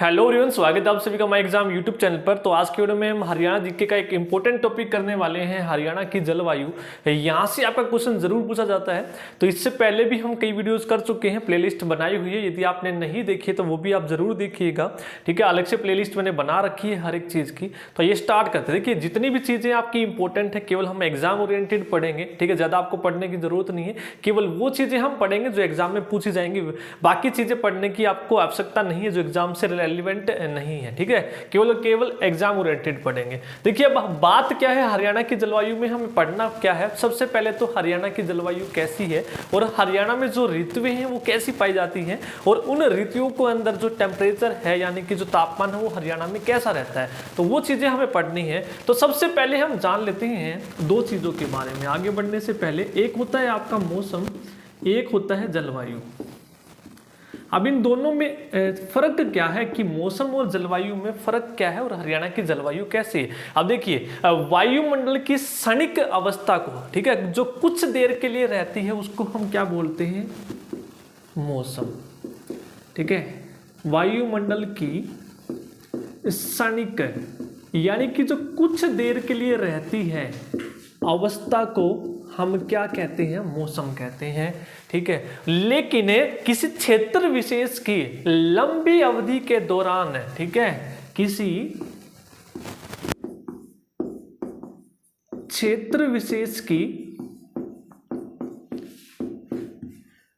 Hello everyone, स्वागत है आप सभी का माई एग्जाम यूट्यूब चैनल पर। तो आज के वीडियो में हम हरियाणा जीके का एक इंपॉर्टेंट टॉपिक करने वाले हैं, हरियाणा की जलवायु। यहाँ से आपका क्वेश्चन जरूर पूछा जाता है। तो इससे पहले भी हम कई वीडियोस कर चुके हैं, प्लेलिस्ट बनाई हुई है, यदि आपने नहीं देखी तो वो भी आप जरूर देखिएगा। ठीक है, अलग से प्लेलिस्ट मैंने बना रखी है हर एक चीज़ की। तो ये स्टार्ट करते हैं। देखिए, जितनी भी चीज़ें आपकी इंपॉर्टेंट है केवल हम एग्जाम ओरिएंटेड पढ़ेंगे। ठीक है, ज़्यादा आपको पढ़ने की जरूरत नहीं है, केवल वो चीज़ें हम पढ़ेंगे जो एग्जाम में पूछी जाएंगी। बाकी चीज़ें पढ़ने की आपको आवश्यकता नहीं है जो एग्जाम से रेलिवेंट नहीं है। ठीक है, केवल एग्जाम ओरिएंटेड पढ़ेंगे। देखिए, अब बात क्या है हरियाणा की जलवायु में, हमें पढ़ना क्या है। सबसे पहले तो हरियाणा की जलवायु कैसी है और हरियाणा में जो ऋतुएं हैं वो कैसी पाई जाती हैं, और उन ऋतुओं को अंदर जो टेम्परेचर है यानी कि जो तापमान है वो हरियाणा में कैसा रहता है, तो वो चीजें हमें पढ़नी है। तो सबसे पहले हम जान लेते हैं दो चीजों के बारे में आगे बढ़ने से पहले। एक होता है आपका मौसम, एक होता है जलवायु। अब इन दोनों में फर्क क्या है कि मौसम और जलवायु में फर्क क्या है और हरियाणा की जलवायु कैसी है। अब देखिए, वायुमंडल की क्षणिक अवस्था को, ठीक है, जो कुछ देर के लिए रहती है उसको हम क्या बोलते हैं, मौसम। ठीक है, वायुमंडल की क्षणिक यानी कि जो कुछ देर के लिए रहती है अवस्था को हम क्या कहते हैं, मौसम कहते हैं। ठीक है, लेकिन किसी क्षेत्र विशेष की लंबी अवधि के दौरान, ठीक है, किसी क्षेत्र विशेष की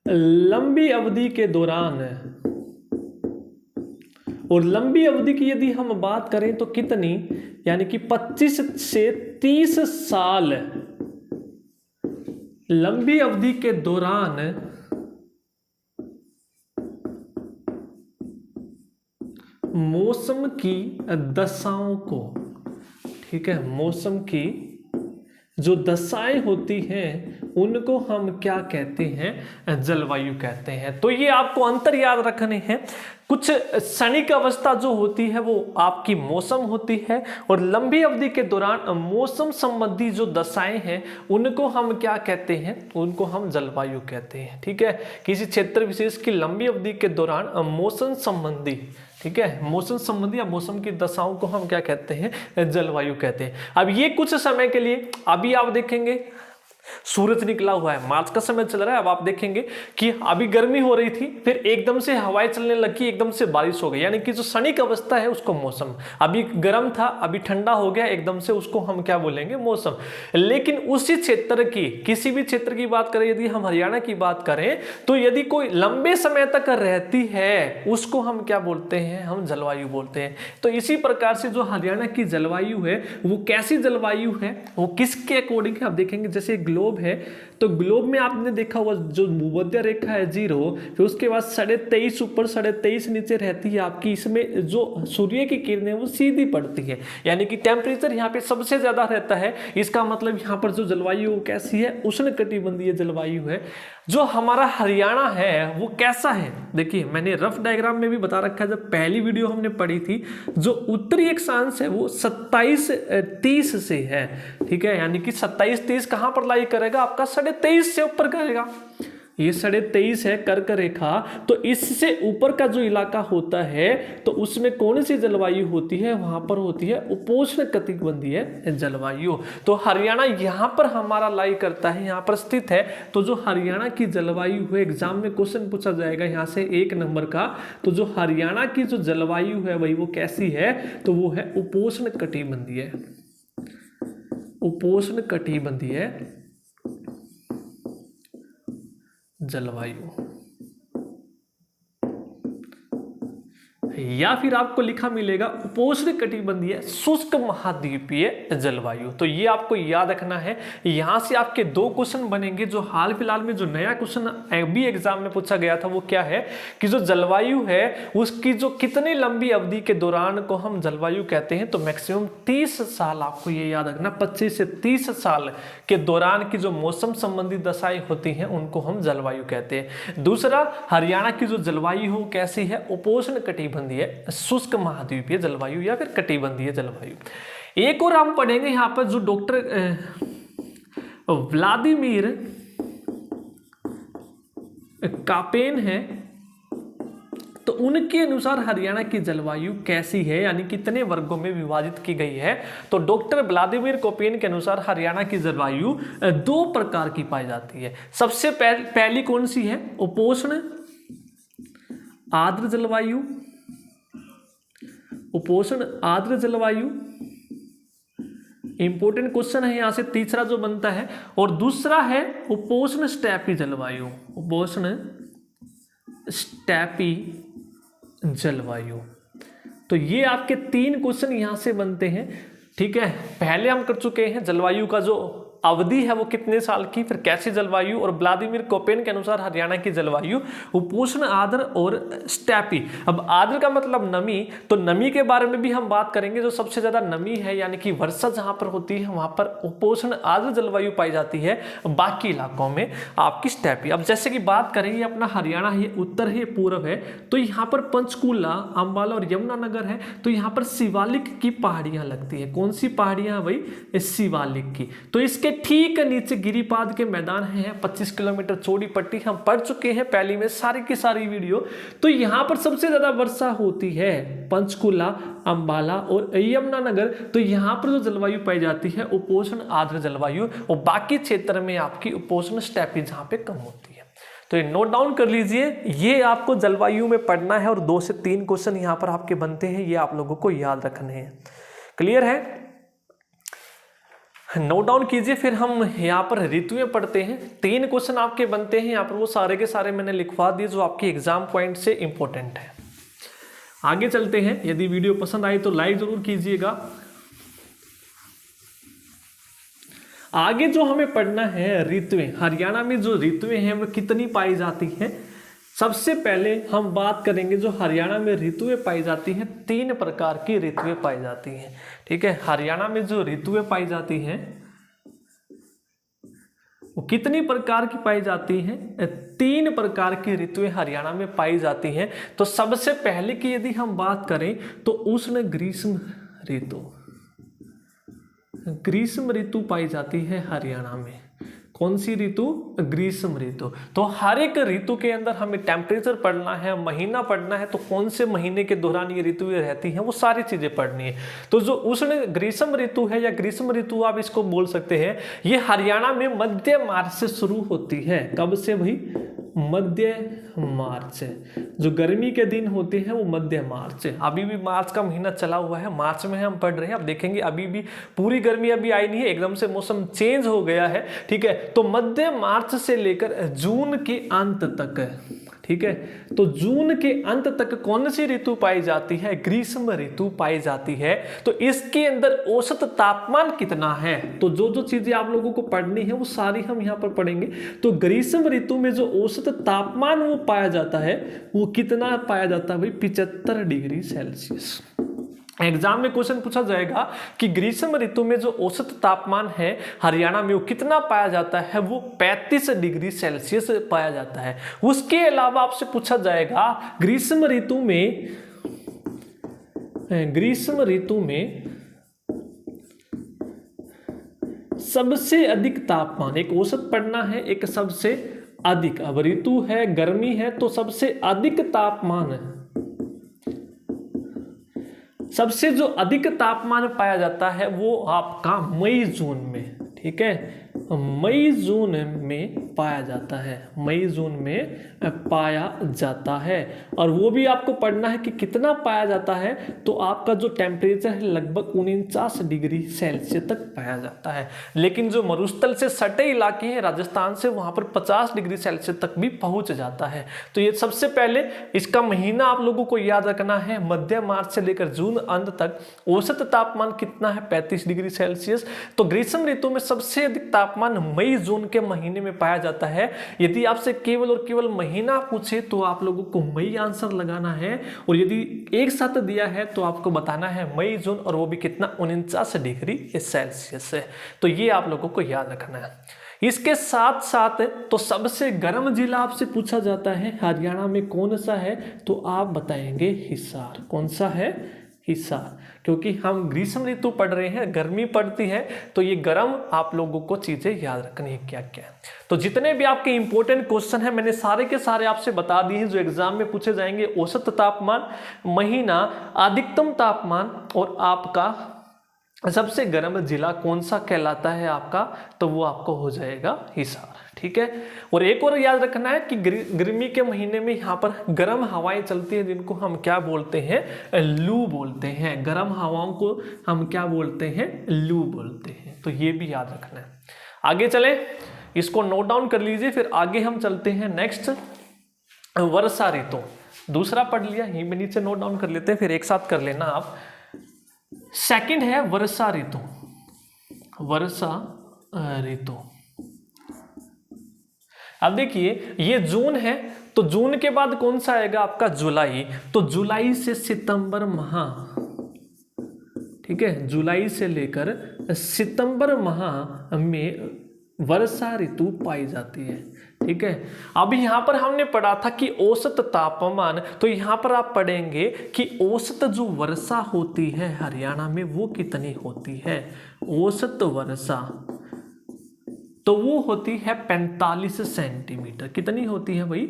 लंबी अवधि के दौरान, और लंबी अवधि की यदि हम बात करें तो कितनी, यानी कि 25 से 30 साल लंबी अवधि के दौरान मौसम की दशाओं को, ठीक है, मौसम की जो दशाएं होती हैं उनको हम क्या कहते हैं, जलवायु कहते हैं। तो ये आपको अंतर याद रखने हैं। कुछ क्षणिक अवस्था जो होती है वो आपकी मौसम होती है, और लंबी अवधि के दौरान मौसम संबंधी जो दशाएं हैं उनको हम क्या कहते हैं, उनको हम जलवायु कहते हैं। ठीक है, किसी क्षेत्र विशेष की लंबी अवधि के दौरान मौसम संबंधी, ठीक है, मौसम संबंधी या मौसम की दशाओं को हम क्या कहते हैं, जलवायु कहते हैं। अब ये कुछ समय के लिए, अभी आप देखेंगे सूरज निकला हुआ है, मार्च का समय चल रहा है। अब आप देखेंगे कि अभी गर्मी हो रही थी, फिर एकदम से हवाएं चलने लगी, एकदम से बारिश हो गई, यानी कि जो क्षणिक अवस्था है उसको मौसम। अभी गर्म था, अभी ठंडा हो गया एकदम से, उसको हम क्या बोलेंगे, मौसम। लेकिन उसी क्षेत्र की, किसी भी क्षेत्र की बात करें, यदि हम हरियाणा की बात करें, तो यदि कोई लंबे समय तक रहती है उसको हम क्या बोलते हैं, हम जलवायु बोलते हैं। तो इसी प्रकार से जो हरियाणा की जलवायु है वो कैसी जलवायु है, वो किसके अकॉर्डिंग है। आप देखेंगे जैसे ग्लोब है, तो ग्लोब में आपने देखा होगा जो भूमध्य रेखा है 0, फिर उसके बाद 23.5 ऊपर 23.5 नीचे रहती है आपकी। इसमें जो सूर्य की किरणें वो सीधी पड़ती है, यानी कि टेम्परेचर यहाँ पे सबसे ज्यादा रहता है। इसका मतलब यहाँ पर जो जलवायु कैसी है, उष्णकटिबंधीय जलवायु है। जो हमारा हरियाणा है वो कैसा है, देखिए मैंने रफ डायग्राम में भी बता रखा है, जब पहली वीडियो हमने पढ़ी थी। जो उत्तरी अक्षांश है वो 27-30 से है। ठीक है, यानी कि 27-30 कहां पर लाई करेगा, आपका 23.5 से ऊपर करेगा। ये 23.5 है कर्क रेखा, तो इससे ऊपर का जो इलाका होता है तो उसमें कौन सी जलवायु होती है, वहां पर होती है उपोष्ण कटिबंधीय जलवायु। तो हरियाणा यहाँ पर हमारा लाई करता है, यहाँ पर स्थित है। तो जो हरियाणा की जलवायु है, एग्जाम में क्वेश्चन पूछा जाएगा यहाँ से 1 नंबर का। तो जो हरियाणा की जो जलवायु है वही वो कैसी है, तो वो है उपोष्ण कटिबंधीय, उपोष्ण कटिबंधीय जलवायु। या फिर आपको लिखा मिलेगा उपोष्ण कटिबंधीय शुष्क महाद्वीपीय जलवायु। तो ये आपको याद रखना है। यहां से आपके 2 क्वेश्चन बनेंगे। जो हाल फिलहाल में जो नया क्वेश्चन भी एग्जाम में पूछा गया था वो क्या है कि जो जलवायु है उसकी जो कितनी लंबी अवधि के दौरान को हम जलवायु कहते हैं, तो मैक्सिमम 30 साल आपको ये याद रखना, 25 से 30 साल के दौरान की जो मौसम संबंधी दशाएं होती हैं उनको हम जलवायु कहते हैं। दूसरा, हरियाणा की जो जलवायु हो कैसी है, उपोष्ण कटिबंधीय शुष्क महाद्वीपीय जलवायु या फिर कटिबंधीय जलवायु। एक और हम पढ़ेंगे यहां पर जो डॉक्टर व्लादिमीर कापेन है, तो उनके अनुसार हरियाणा की जलवायु कैसी है, यानी कितने वर्गों में विभाजित की गई है। तो डॉक्टर व्लादिमीर कोपेन के अनुसार हरियाणा की जलवायु 2 प्रकार की पाई जाती है। सबसे पहली कौन सी है, उपोष्ण आर्द्र जलवायु, उपोष्ण आर्द्र जलवायु, इंपॉर्टेंट क्वेश्चन है यहां से तीसरा जो बनता है। और दूसरा है उपोष्ण स्टेपी जलवायु, उपोष्ण स्टेपी जलवायु। तो ये आपके 3 क्वेश्चन यहां से बनते हैं, ठीक है। पहले हम कर चुके हैं जलवायु का जो अवधि है वो कितने साल की, फिर कैसी जलवायु, और व्लादिमीर कोपेन के अनुसार हरियाणा की जलवायु उपोष्ण आर्द्र और स्टेपी। अब आर्द्र का मतलब नमी, तो नमी के बारे में भी हम बात करेंगे। जो सबसे ज्यादा नमी है यानी कि वर्षा जहां पर होती है वहां पर उपोष्ण आर्द्र जलवायु पाई जाती है, बाकी इलाकों में आपकी स्टेपी। अब जैसे कि बात करें ये अपना हरियाणा है, ये उत्तर है, ये पूर्व है, तो यहाँ पर पंचकूला, अंबाला और यमुनानगर है, तो यहाँ पर शिवालिक की पहाड़ियां लगती है। कौन सी पहाड़ियां भाई, शिवालिक की। तो इसके ठीक नीचे गिरिपाद के मैदान है, 25 किलोमीटर चौड़ी पट्टी, हम पढ़ चुके हैं पहली में सारी की सारी वीडियो। तो यहां पर सबसे ज्यादा वर्षा होती है पंचकुला, अंबाला और यमुनानगर। तो यहां पर जो जलवायु पाई जाती है उपोष्ण आर्द्र जलवायु, और बाकी क्षेत्र में आपकी उपोष्ण स्टेपी जहां पे कम होती है। तो ये नोट डाउन कर लीजिए, ये आपको जलवायु में पढ़ना है और 2 से 3 क्वेश्चन यहां पर आपके बनते हैं, ये आप लोगों को याद रखने हैं। क्लियर है, नोट डाउन कीजिए। फिर हम यहाँ पर ऋतुएं पढ़ते हैं, 3 क्वेश्चन आपके बनते हैं यहाँ पर, वो सारे के सारे मैंने लिखवा दिए जो आपके एग्जाम पॉइंट से इंपॉर्टेंट है। आगे चलते हैं। यदि वीडियो पसंद आई तो लाइक जरूर कीजिएगा। आगे जो हमें पढ़ना है ऋतुएं, हरियाणा में जो ऋतुएं हैं वो कितनी पाई जाती हैं। सबसे पहले हम बात करेंगे जो हरियाणा में ऋतुएं पाई जाती हैं, 3 प्रकार की ऋतुएं पाई जाती हैं, ठीक है। हरियाणा में जो ऋतुएं पाई जाती हैं वो कितनी प्रकार की पाई जाती हैं, 3 प्रकार की ऋतुएं हरियाणा में पाई जाती हैं। तो सबसे पहले की यदि हम बात करें तो उष्ण ग्रीष्म ऋतु, ग्रीष्म ऋतु पाई जाती है हरियाणा में। कौन सी ऋतु, ग्रीष्म ऋतु। तो हर एक ऋतु के अंदर हमें टेम्परेचर पढ़ना है, महीना पढ़ना है, तो कौन से महीने के दौरान ये ऋतुएं रहती हैं वो सारी चीजें पढ़नी है। तो जो उष्ण ग्रीष्म ऋतु है या ग्रीष्म ऋतु आप इसको बोल सकते हैं, ये हरियाणा में मध्य मार्च से शुरू होती है। कब से भाई, मध्य मार्च से। जो गर्मी के दिन होते हैं वो मध्य मार्च से। अभी भी मार्च का महीना चला हुआ है, मार्च में हम पढ़ रहे हैं। अब देखेंगे अभी भी पूरी गर्मी अभी आई नहीं है, एकदम से मौसम चेंज हो गया है, ठीक है। तो मध्य मार्च से लेकर जून के अंत तक, ठीक है। तो जून के अंत तक कौन सी ऋतु पाई जाती है, ग्रीष्म ऋतु पाई जाती है। तो इसके अंदर औसत तापमान कितना है, तो जो जो चीजें आप लोगों को पढ़नी है वो सारी हम यहाँ पर पढ़ेंगे। तो ग्रीष्म ऋतु में जो औसत तापमान वो पाया जाता है वो कितना पाया जाता है भाई, 75 डिग्री सेल्सियस। एग्जाम में क्वेश्चन पूछा जाएगा कि ग्रीष्म ऋतु में जो औसत तापमान है हरियाणा में वो कितना पाया जाता है, वो 35 डिग्री सेल्सियस पाया जाता है। उसके अलावा आपसे पूछा जाएगा ग्रीष्म ऋतु में सबसे अधिक तापमान, एक औसत पढ़ना है, एक सबसे अधिक। अब ऋतु है, गर्मी है, तो सबसे अधिक तापमान, सबसे जो अधिक तापमान पाया जाता है वो आपका मई जून में, ठीक है। मई जून में पाया जाता है, मई जून में पाया जाता है। और वो भी आपको पढ़ना है कि कितना पाया जाता है। तो आपका जो टेम्परेचर है लगभग 49 डिग्री सेल्सियस तक पाया जाता है। लेकिन जो मरुस्थल से सटे इलाके हैं राजस्थान से, वहां पर 50 डिग्री सेल्सियस तक भी पहुंच जाता है। तो ये सबसे पहले इसका महीना आप लोगों को याद रखना है, मध्य मार्च से लेकर जून अंत तक औसत तापमान कितना है, 35 डिग्री सेल्सियस। तो ग्रीष्म ऋतु में सबसे अधिक तापमान मई जून के महीने में पाया जाता है। यदि आपसे केवल और केवल महीना पूछे तो आप लोगों को मई आंसर लगाना है, और यदि एक साथ दिया है तो आपको बताना है मई जून, और वो भी कितना, 49 डिग्री सेल्सियस है। तो ये आप लोगों को याद रखना है। इसके साथ साथ तो सबसे गर्म जिला आपसे पूछा जाता है हरियाणा में कौन सा है, तो आप बताएंगे हिसार। कौन सा है, हिसार, क्योंकि हम ग्रीष्म ऋतु पढ़ रहे हैं, गर्मी पड़ती है, तो ये गर्म आप लोगों को चीजें याद रखनी है क्या क्या है। तो जितने भी आपके इंपॉर्टेंट क्वेश्चन हैं मैंने सारे के सारे आपसे बता दिए हैं जो एग्जाम में पूछे जाएंगे। औसत तापमान, महीना, अधिकतम तापमान और आपका सबसे गर्म जिला कौन सा कहलाता है आपका, तो वो आपको हो जाएगा हिसार। ठीक है, और एक और याद रखना है कि गर्मी के महीने में यहाँ पर गर्म हवाएं चलती हैं जिनको हम क्या बोलते हैं, लू बोलते हैं। गर्म हवाओं को हम क्या बोलते हैं, लू बोलते हैं। तो ये भी याद रखना है। आगे चले, इसको नोट डाउन कर लीजिए, फिर आगे हम चलते हैं नेक्स्ट वर्षा ऋतु। दूसरा पढ़ लिया, यहीं पे नीचे नोट डाउन कर लेते हैं, फिर एक साथ कर लेना आप। सेकंड है वर्षा ऋतु। वर्षा ऋतु, अब देखिए ये जून है, तो जून के बाद कौन सा आएगा आपका, जुलाई। तो जुलाई से सितंबर माह, ठीक है, जुलाई से लेकर सितंबर माह में वर्षा ऋतु पाई जाती है। ठीक है, अब यहाँ पर हमने पढ़ा था कि औसत तापमान, तो यहाँ पर आप पढ़ेंगे कि औसत जो वर्षा होती है हरियाणा में वो कितनी होती है। औसत वर्षा तो वो होती है 45 सेंटीमीटर। कितनी होती है भाई,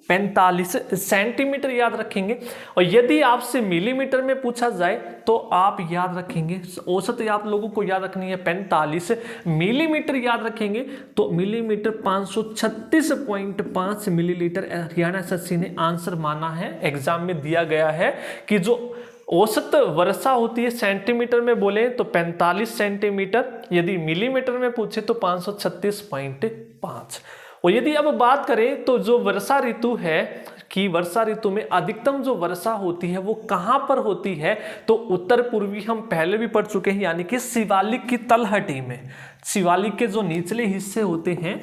45 सेंटीमीटर याद रखेंगे। और यदि आपसे मिलीमीटर में पूछा जाए तो आप याद रखेंगे, औसत आप लोगों को याद रखनी है 45, मिलीमीटर याद रखेंगे तो मिलीमीटर 536.5 मिलीलीटर हरियाणा एसएससी ने आंसर माना है। एग्जाम में दिया गया है कि जो औसत वर्षा होती है सेंटीमीटर में बोले तो 45 सेंटीमीटर, यदि मिलीमीटर में पूछे तो 536.5। और यदि अब बात करें तो जो वर्षा ऋतु है कि वर्षा ऋतु में अधिकतम जो वर्षा होती है वो कहाँ पर होती है, तो उत्तर पूर्वी हम पहले भी पढ़ चुके हैं, यानी कि शिवालिक की तलहटी में। शिवालिक के जो निचले हिस्से होते हैं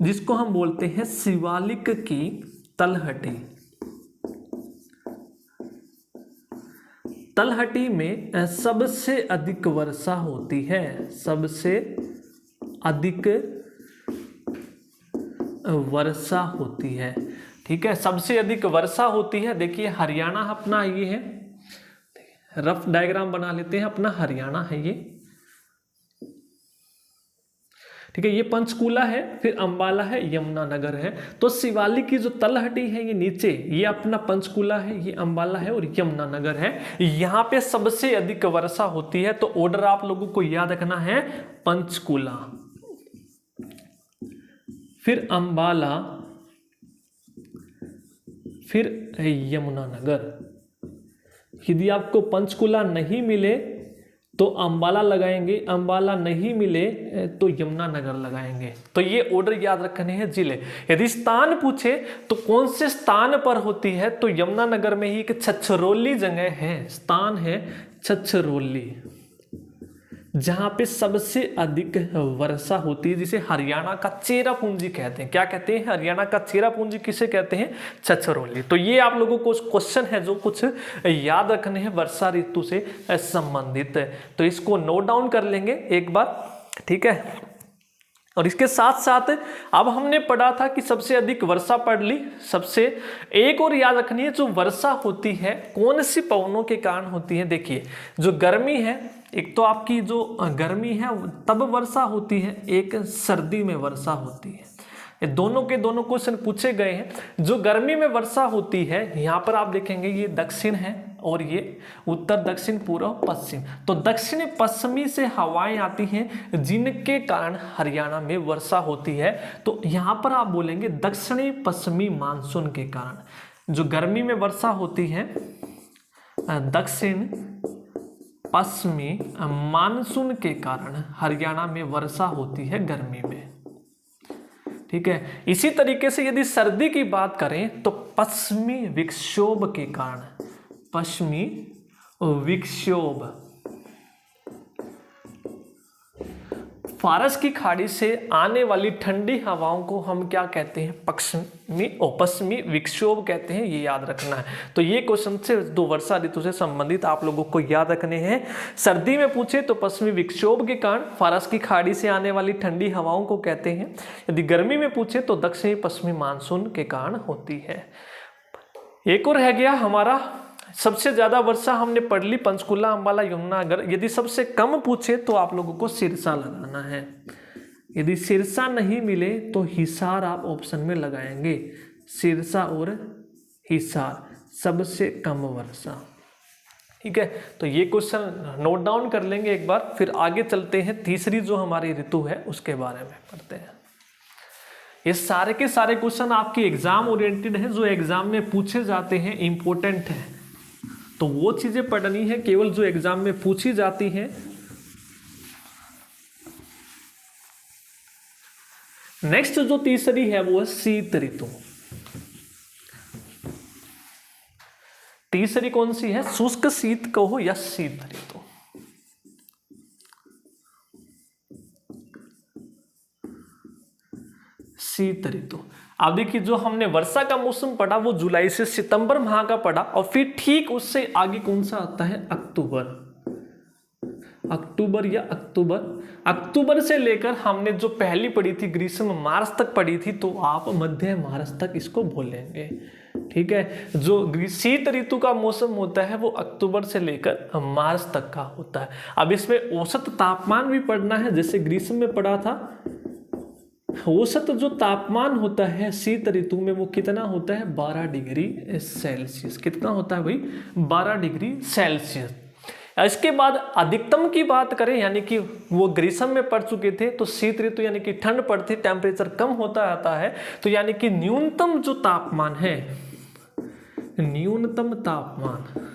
जिसको हम बोलते हैं शिवालिक की तलहटी, तलहटी में सबसे अधिक वर्षा होती है। सबसे अधिक वर्षा होती है। ठीक है, सबसे अधिक वर्षा होती है। देखिए हरियाणा अपना ये है, रफ डायग्राम बना लेते हैं, अपना हरियाणा है ये। ठीक है, ये पंचकूला है, फिर अंबाला है, यमुनानगर है। तो शिवालिक की जो तलहटी है ये नीचे, ये अपना पंचकूला है, ये अंबाला है और यमुनानगर है। यहाँ पे सबसे अधिक वर्षा होती है। तो ऑर्डर आप लोगों को याद रखना है, पंचकूला, फिर अंबाला, फिर यमुनानगर। यदि आपको पंचकूला नहीं मिले तो अंबाला लगाएंगे, अंबाला नहीं मिले तो यमुनानगर लगाएंगे। तो ये ऑर्डर याद रखने हैं जिले। यदि स्थान पूछे तो कौन से स्थान पर होती है, तो यमुनानगर में ही एक छछरौली जगह है, स्थान है छछरौली, जहां पे सबसे अधिक वर्षा होती है, जिसे हरियाणा का चेरापूंजी कहते हैं। क्या कहते हैं, हरियाणा का चेरापूंजी किसे कहते हैं, छछरौली। तो ये आप लोगों को क्वेश्चन है जो कुछ याद रखने हैं वर्षा ऋतु से संबंधित, तो इसको नोट डाउन कर लेंगे एक बार। ठीक है, और इसके साथ साथ अब हमने पढ़ा था कि सबसे अधिक वर्षा पढ़ ली। सबसे एक और याद रखनी है, जो वर्षा होती है कौन सी पवनों के कारण होती है। देखिए जो गर्मी है, एक तो आपकी जो गर्मी है तब वर्षा होती है, एक सर्दी में वर्षा होती है। ये दोनों के दोनों क्वेश्चन पूछे गए हैं। जो गर्मी में वर्षा होती है, यहाँ पर आप देखेंगे ये दक्षिण है और ये उत्तर, दक्षिण, पूर्व, पश्चिम। तो दक्षिण पश्चिमी से हवाएं आती हैं जिनके कारण हरियाणा में वर्षा होती है। तो यहाँ पर आप बोलेंगे दक्षिणी पश्चिमी मानसून के कारण। जो गर्मी में वर्षा होती है दक्षिण पश्चिमी मानसून के कारण हरियाणा में वर्षा होती है गर्मी में। ठीक है, इसी तरीके से यदि सर्दी की बात करें तो पश्चिमी विक्षोभ के कारण, पश्चिमी विक्षोभ, फारस की खाड़ी से आने वाली ठंडी हवाओं को हम क्या कहते हैं, पश्चिमी विक्षोभ कहते हैं। ये याद रखना है। तो ये क्वेश्चन से दो वर्षा ऋतु से संबंधित आप लोगों को याद रखने हैं। सर्दी में पूछे तो पश्चिमी विक्षोभ के कारण फारस की खाड़ी से आने वाली ठंडी हवाओं को कहते हैं। यदि गर्मी में पूछे तो दक्षिणी पश्चिमी मानसून के कारण होती है। एक और रह गया हमारा सबसे ज्यादा वर्षा हमने पढ़ ली पंचकुला, अंबाला, यमुनानगर। यदि सबसे कम पूछे तो आप लोगों को सिरसा लगाना है। यदि सिरसा नहीं मिले तो हिसार आप ऑप्शन में लगाएंगे। सिरसा और हिसार, सबसे कम वर्षा। ठीक है, तो ये क्वेश्चन नोट डाउन कर लेंगे एक बार, फिर आगे चलते हैं। तीसरी जो हमारी ऋतु है उसके बारे में पढ़ते हैं। ये सारे के सारे क्वेश्चन आपके एग्जाम ओरिएंटेड हैं, जो एग्जाम में पूछे जाते हैं, इंपॉर्टेंट है। तो वो चीजें पढ़नी है केवल जो एग्जाम में पूछी जाती हैं। नेक्स्ट जो तीसरी है वो है शीत ऋतु। तीसरी कौन सी है? शुष्क शीत कहो या शीत ऋतु। शीत ऋतु। अब देखिए, जो हमने वर्षा का मौसम पढ़ा वो जुलाई से सितंबर माह का पढ़ा, और फिर ठीक उससे आगे कौन सा आता है? अक्टूबर। अक्टूबर या अक्टूबर से लेकर हमने जो पहली पढ़ी थी ग्रीष्म मार्च तक पढ़ी थी, तो आप मध्य मार्च तक इसको बोलेंगे। ठीक है, जो शीत ऋतु का मौसम होता है वो अक्टूबर से लेकर मार्च तक का होता है। अब इसमें औसत तापमान भी पढ़ना है, जैसे ग्रीष्म में पढ़ा था। औसत जो तापमान होता है शीत ऋतु में वो कितना होता है? 12 डिग्री सेल्सियस। कितना होता है भाई? 12 डिग्री सेल्सियस। इसके बाद अधिकतम की बात करें, यानी कि वो ग्रीष्म में पड़ चुके थे, तो शीत ऋतु यानी कि ठंड पड़ती, टेम्परेचर कम होता आता है, तो यानी कि न्यूनतम जो तापमान है, न्यूनतम तापमान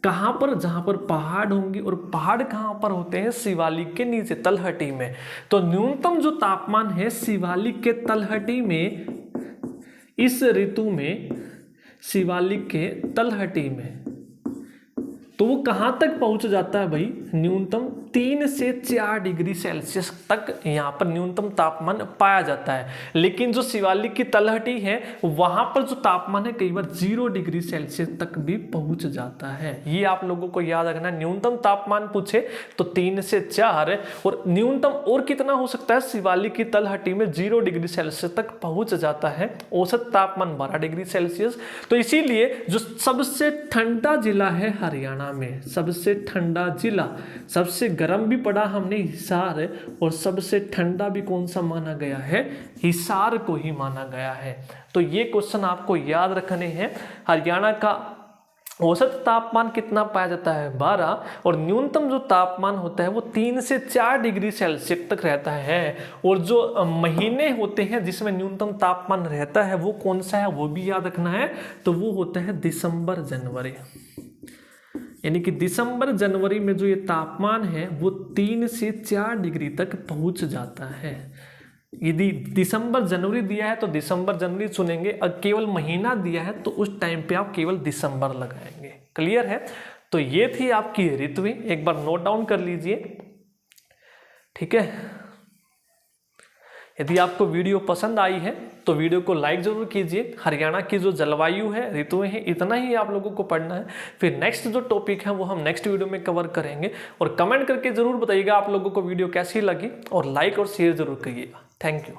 कहां पर? जहां पर पहाड़ होंगे, और पहाड़ कहां पर होते हैं? शिवालिक के नीचे, तलहटी में। तो न्यूनतम जो तापमान है शिवालिक के तलहटी में, इस ऋतु में शिवालिक के तलहटी में, तो वो कहां तक पहुंच जाता है भाई? न्यूनतम 3 से 4 डिग्री सेल्सियस तक यहाँ पर न्यूनतम तापमान पाया जाता है। लेकिन जो शिवालिक की तलहटी है वहां पर जो तापमान है कई बार 0 डिग्री सेल्सियस तक भी पहुंच जाता है। ये आप लोगों को याद रखना। न्यूनतम तापमान पूछे तो 3 से 4, और न्यूनतम और कितना हो सकता है? शिवालिक की तलहटी में 0 डिग्री सेल्सियस तक पहुंच जाता है। औसत तापमान 12 डिग्री सेल्सियस। तो इसीलिए जो सबसे ठंडा जिला है हरियाणा में, सबसे ठंडा जिला, सबसे गर्म भी पढ़ा हमने हिसार, और सबसे ठंडा भी कौन सा माना गया है? हिसार को ही माना गया है। तो ये क्वेश्चन आपको याद रखने हैं। हरियाणा का औसत तापमान कितना पाया जाता है? 12, और न्यूनतम जो तापमान होता है वो 3 से 4 डिग्री सेल्सियस तक रहता है। और जो महीने होते हैं जिसमें न्यूनतम तापमान रहता है वो कौन सा है? वो भी याद रखना है। तो वो होता है दिसंबर जनवरी। यानी कि दिसंबर जनवरी में जो ये तापमान है वो 3 से 4 डिग्री तक पहुंच जाता है। यदि दिसंबर जनवरी दिया है तो दिसंबर जनवरी चुनेंगे, और केवल महीना दिया है तो उस टाइम पे आप केवल दिसंबर लगाएंगे। क्लियर है? तो ये थी आपकी ऋतुएं, एक बार नोट डाउन कर लीजिए। ठीक है, यदि आपको वीडियो पसंद आई है तो वीडियो को लाइक जरूर कीजिए। हरियाणा की जो जलवायु है, ऋतुएं हैं, इतना ही आप लोगों को पढ़ना है। फिर नेक्स्ट जो टॉपिक है वो हम नेक्स्ट वीडियो में कवर करेंगे। और कमेंट करके जरूर बताइएगा आप लोगों को वीडियो कैसी लगी, और लाइक और शेयर जरूर करिएगा। Thank you.